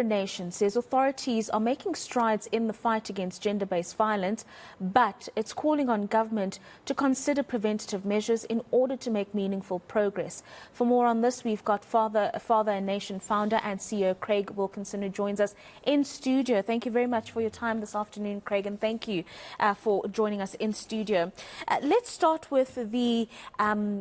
a Nation says authorities are making strides in the fight against gender-based violence, but it's calling on government to consider preventative measures in order to make meaningful progress. For more on this, we've got Father a Nation founder and CEO Craig Wilkinson, who joins us in studio. Thank you very much for your time this afternoon, Craig, and thank you for joining us in studio. Let's start with the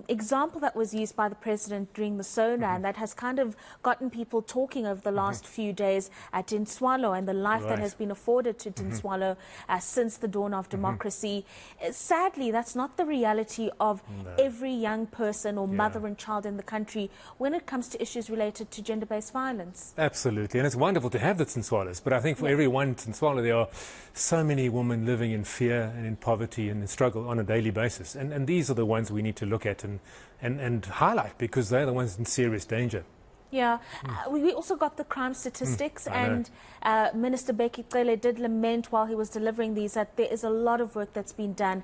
example that was used by the President during the SONA, and that has kind of gotten people talking over the last few days at Dinswalo and the life that has been afforded to Dinswalo since the dawn of democracy. Sadly, that's not the reality of every young person or mother and child in the country when it comes to issues related to gender-based violence. Absolutely, and it's wonderful to have the Dinswalos, but I think for every one Dinswalo there are so many women living in fear and in poverty and in struggle on a daily basis, and these are the ones we need to look at and highlight, because they're the ones in serious danger. Yeah, we also got the crime statistics, and Minister Bheki Cele did lament while he was delivering these that there is a lot of work that's been done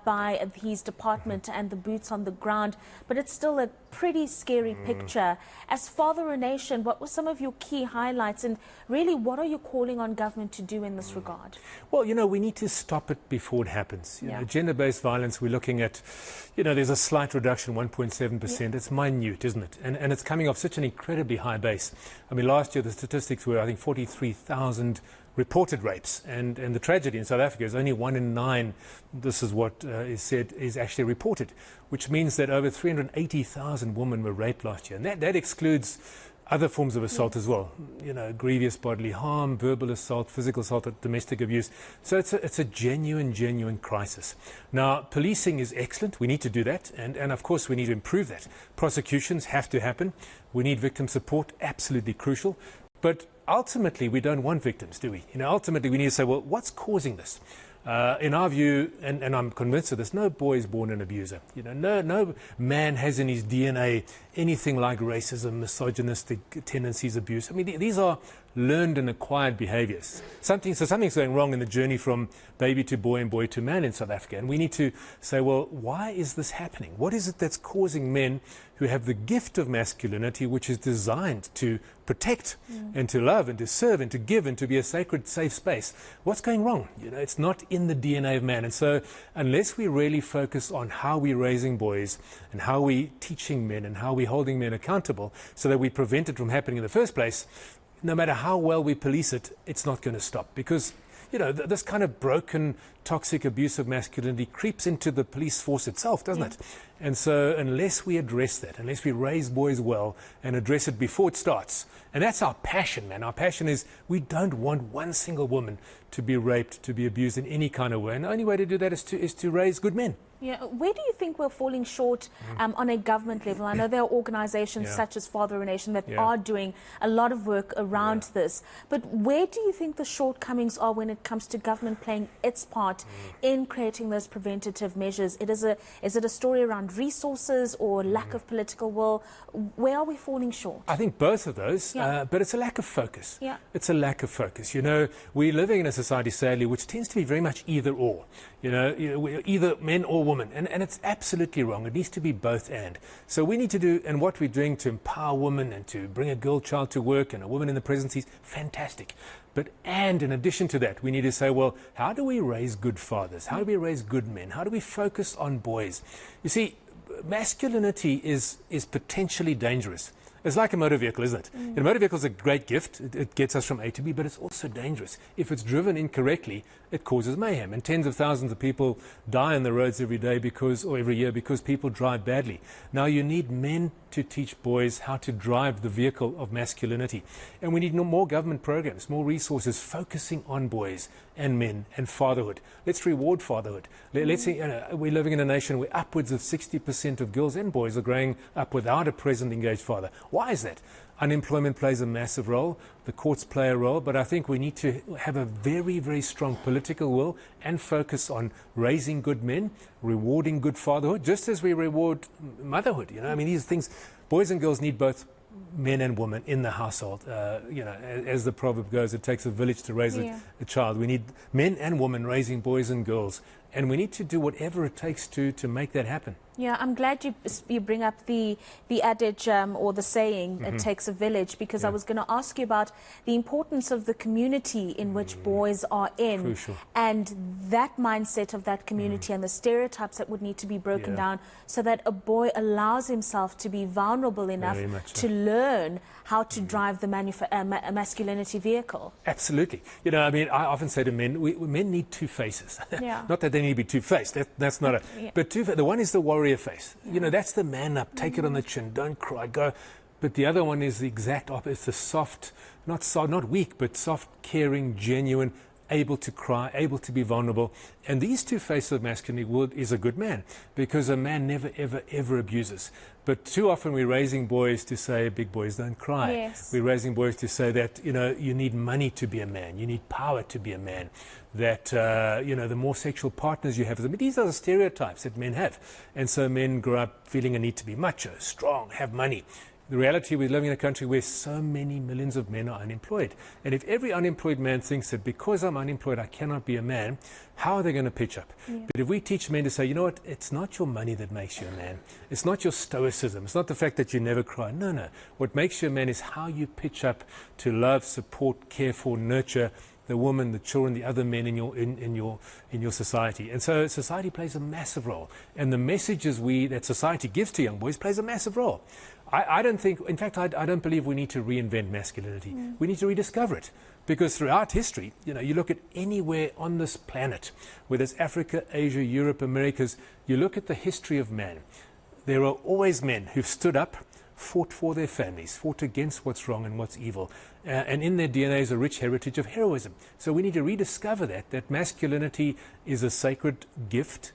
by his department and the boots on the ground, but it's still a pretty scary picture. As Father a Nation, what were some of your key highlights, and really what are you calling on government to do in this regard? Well, you know, we need to stop it before it happens. You know, gender-based violence, we're looking at, you know, there's a slight reduction, 1.7%. It's minute, isn't it? And it's coming off such an incredibly high base. I mean, last year the statistics were, I think, 43,000 reported rapes, and the tragedy in South Africa is only 1 in 9, this is what is said, is actually reported, which means that over 380,000 women were raped last year, and that excludes other forms of assault as well, you know, grievous bodily harm, verbal assault, physical assault, domestic abuse. So it's a genuine crisis. Now, policing is excellent. We need to do that, and of course we need to improve that. Prosecutions have to happen. We need victim support, absolutely crucial. But ultimately, we don't want victims, do we? You know, ultimately, we need to say, well, what's causing this? In our view, and I'm convinced of this, no boy is born an abuser. You know, no man has in his DNA anything like racism, misogynistic tendencies, abuse. I mean, these are learned and acquired behaviors. Something's going wrong in the journey from baby to boy and boy to man in South Africa. And we need to say, well, why is this happening? What is it that's causing men who have the gift of masculinity, which is designed to protect and to love and to serve and to give and to be a sacred, safe space? What's going wrong? You know, it's not in the DNA of man. And so unless we really focus on how we're raising boys and how we're teaching men and how we're holding men accountable so that we prevent it from happening in the first place, no matter how well we police it, it's not going to stop. Because, you know, this kind of broken, toxic, abusive masculinity creeps into the police force itself, doesn't it? And so unless we address that, unless we raise boys well and address it before it starts, and that's our passion, man. Our passion is we don't want one single woman to be raped, to be abused in any kind of way. And the only way to do that is to raise good men. Yeah, where do you think we're falling short on a government level? I know there are organizations such as Father a Nation that are doing a lot of work around this, but where do you think the shortcomings are when it comes to government playing its part in creating those preventative measures? Is it a story around resources or lack of political will? Where are we falling short? I think both of those, but it's a lack of focus. It's a lack of focus. You know, we're living in a society, sadly, which tends to be very much either or. You know, we're either men or women, and it's absolutely wrong. It needs to be both and. So we need to do, and what we're doing to empower women and to bring a girl child to work and a woman in the presidency is fantastic. And in addition to that, we need to say, well, how do we raise good fathers? How do we raise good men? How do we focus on boys? You see, masculinity is potentially dangerous. It's like a motor vehicle, isn't it? A motor vehicle is a great gift. It gets us from A to B, but it's also dangerous. If it's driven incorrectly, it causes mayhem. And tens of thousands of people die on the roads every day or every year because people drive badly. Now you need men to teach boys how to drive the vehicle of masculinity. And we need more government programs, more resources focusing on boys and men and fatherhood. Let's reward fatherhood. Let's say, you know, we're living in a nation where upwards of 60% of girls and boys are growing up without a present engaged father. Why is that? Unemployment plays a massive role. The courts play a role. But I think we need to have a very, very strong political will and focus on raising good men, rewarding good fatherhood, just as we reward motherhood. You know, I mean, these things, boys and girls need both men and women in the household. You know, as the proverb goes, it takes a village to raise a child. We need men and women raising boys and girls And we need to do whatever it takes to make that happen. Yeah, I'm glad you bring up the adage or the saying, it takes a village, because I was going to ask you about the importance of the community in which boys are in. Crucial. And that mindset of that community and the stereotypes that would need to be broken down so that a boy allows himself to be vulnerable enough to learn how to drive the masculinity vehicle. Absolutely. You know, I mean, I often say to men, men need two faces. Yeah. Not that they need to be two-faced. That's not it. Yeah. But the one is the warrior face. You know, that's the man up, take it on the chin, don't cry, go. But the other one is the exact opposite. It's the soft, not weak, but soft, caring, genuine, able to cry, able to be vulnerable. And these two faces of masculinity is a good man, because a man never, ever, ever abuses. But too often we're raising boys to say, big boys don't cry. Yes. We're raising boys to say that, you know, you need money to be a man. You need power to be a man. That, you know, the more sexual partners you have. I mean, these are the stereotypes that men have. And so men grow up feeling a need to be macho, strong, have money. The reality, we're living in a country where so many millions of men are unemployed. And if every unemployed man thinks that because I'm unemployed I cannot be a man, how are they going to pitch up? Yeah. But if we teach men to say, you know what, it's not your money that makes you a man. It's not your stoicism. It's not the fact that you never cry. No, no. What makes you a man is how you pitch up to love, support, care for, nurture the woman, the children, the other men in your society. And so society plays a massive role. And the messages that society gives to young boys plays a massive role. I don't think, in fact, I don't believe we need to reinvent masculinity. We need to rediscover it. Because throughout history, you know, you look at anywhere on this planet, whether it's Africa, Asia, Europe, Americas, you look at the history of man. There are always men who've stood up, fought for their families, fought against what's wrong and what's evil. And in their DNA is a rich heritage of heroism. So we need to rediscover that masculinity is a sacred gift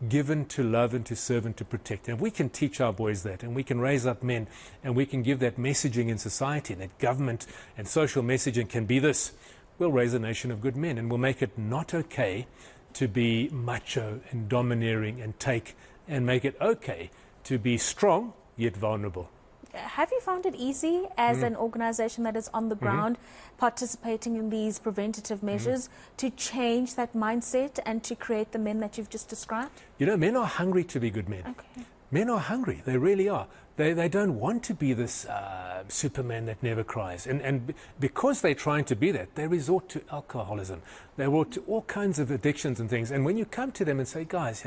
given to love and to serve and to protect. And if we can teach our boys that, and we can raise up men, and we can give that messaging in society, and that government and social messaging can be this, we'll raise a nation of good men, and we'll make it not okay to be macho and domineering and make it okay to be strong yet vulnerable. Have you found it easy as an organization that is on the ground participating in these preventative measures to change that mindset and to create the men that you've just described? You know, men are hungry to be good men. Okay. Men are hungry. They really are. They don't want to be this Superman that never cries. And because they're trying to be that, they resort to alcoholism. They resort to all kinds of addictions and things. And when you come to them and say, guys,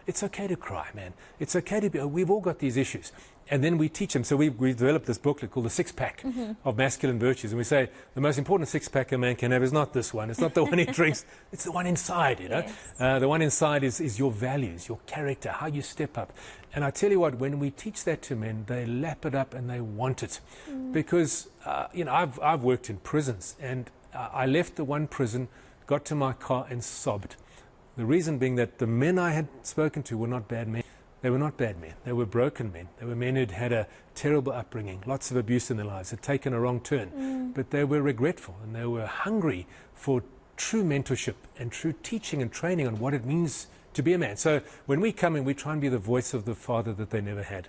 it's okay to cry, man. It's okay to be, we've all got these issues. And then we teach them. So we developed this booklet called the Six-Pack of Masculine Virtues. And we say the most important six-pack a man can have is not this one. It's not the one he drinks. It's the one inside, you know. Yes. The one inside is your values, your character, how you step up. And I tell you what, when we teach that to men, they lap it up and they want it. Because, you know, I've worked in prisons. And I left the one prison, got to my car and sobbed. The reason being that the men I had spoken to were not bad men. They were not bad men. They were broken men. They were men who'd had a terrible upbringing, lots of abuse in their lives, had taken a wrong turn. But they were regretful and they were hungry for true mentorship and true teaching and training on what it means to be a man. So when we come in, we try and be the voice of the father that they never had.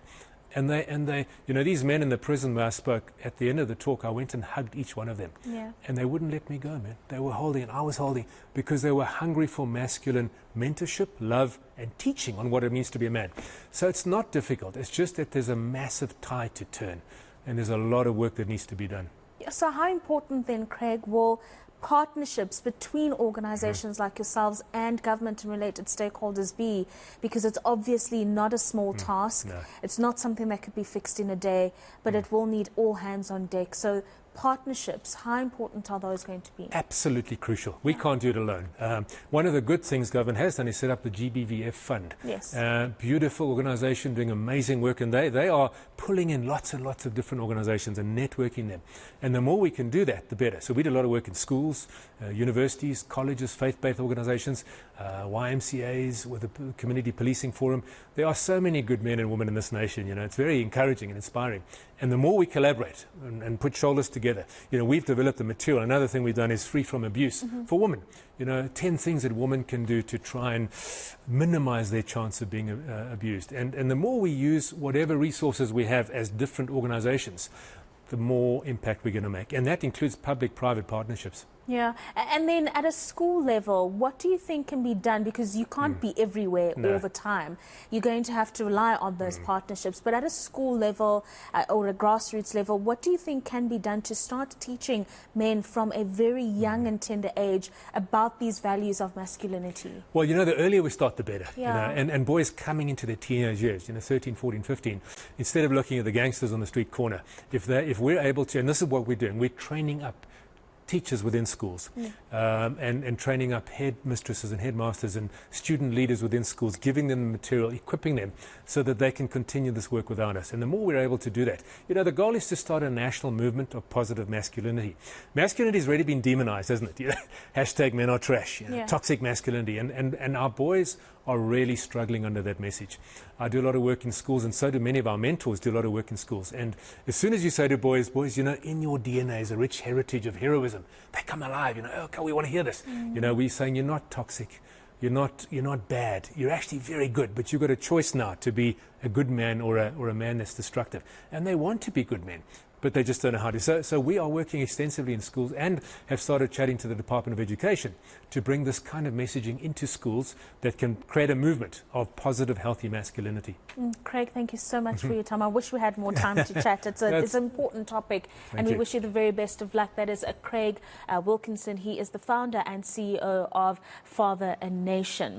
And they, you know, these men in the prison where I spoke, at the end of the talk, I went and hugged each one of them. Yeah. And they wouldn't let me go, man. They were holding, and I was holding, because they were hungry for masculine mentorship, love, and teaching on what it means to be a man. So it's not difficult. It's just that there's a massive tide to turn, and there's a lot of work that needs to be done. So how important then, Craig, will partnerships between organizations like yourselves and government and related stakeholders be? Because it's obviously not a small task. No. It's not something that could be fixed in a day, but it will need all hands on deck. So partnerships, how important are those going to be? Absolutely crucial. We can't do it alone. One of the good things government has done is set up the GBVF fund. Yes. Beautiful organization doing amazing work, and they are pulling in lots and lots of different organizations and networking them. And the more we can do that, the better. So we did a lot of work in schools, universities, colleges, faith-based organizations, YMCAs, with the Community Policing Forum. There are so many good men and women in this nation. You know, it's very encouraging and inspiring. And the more we collaborate and put shoulders together, you know, we've developed the material. Another thing we've done is Free From Abuse for women. You know, 10 things that women can do to try and minimize their chance of being abused. And the more we use whatever resources we have as different organizations, the more impact we're going to make. And that includes public-private partnerships. Yeah, and then at a school level, what do you think can be done? Because you can't be everywhere all the time. You're going to have to rely on those partnerships. But at a school level or a grassroots level, what do you think can be done to start teaching men from a very young and tender age about these values of masculinity? Well, you know, the earlier we start, the better. Yeah. You know, and boys coming into their teenage years, you know, 13, 14, 15, instead of looking at the gangsters on the street corner, if we're able to, and this is what we're doing, we're training up teachers within schools and training up headmistresses and headmasters and student leaders within schools, giving them the material, equipping them so that they can continue this work without us. And the more we're able to do that, you know, the goal is to start a national movement of positive masculinity. Masculinity has already been demonized, hasn't it? You know, hashtag men are trash, you know, toxic masculinity. And our boys are really struggling under that message. I do a lot of work in schools, and so do many of our mentors do a lot of work in schools. And as soon as you say to boys, you know, in your DNA is a rich heritage of heroism, they come alive, you know, okay, we want to hear this. You know, we're saying you're not toxic, you're not bad, you're actually very good, but you've got a choice now to be a good man or a man that's destructive. And they want to be good men, but they just don't know how to. So we are working extensively in schools and have started chatting to the Department of Education to bring this kind of messaging into schools that can create a movement of positive, healthy masculinity. Craig, thank you so much for your time. I wish we had more time to chat. It's an important topic, and we wish you the very best of luck. That is Craig Wilkinson. He is the founder and CEO of Father a Nation.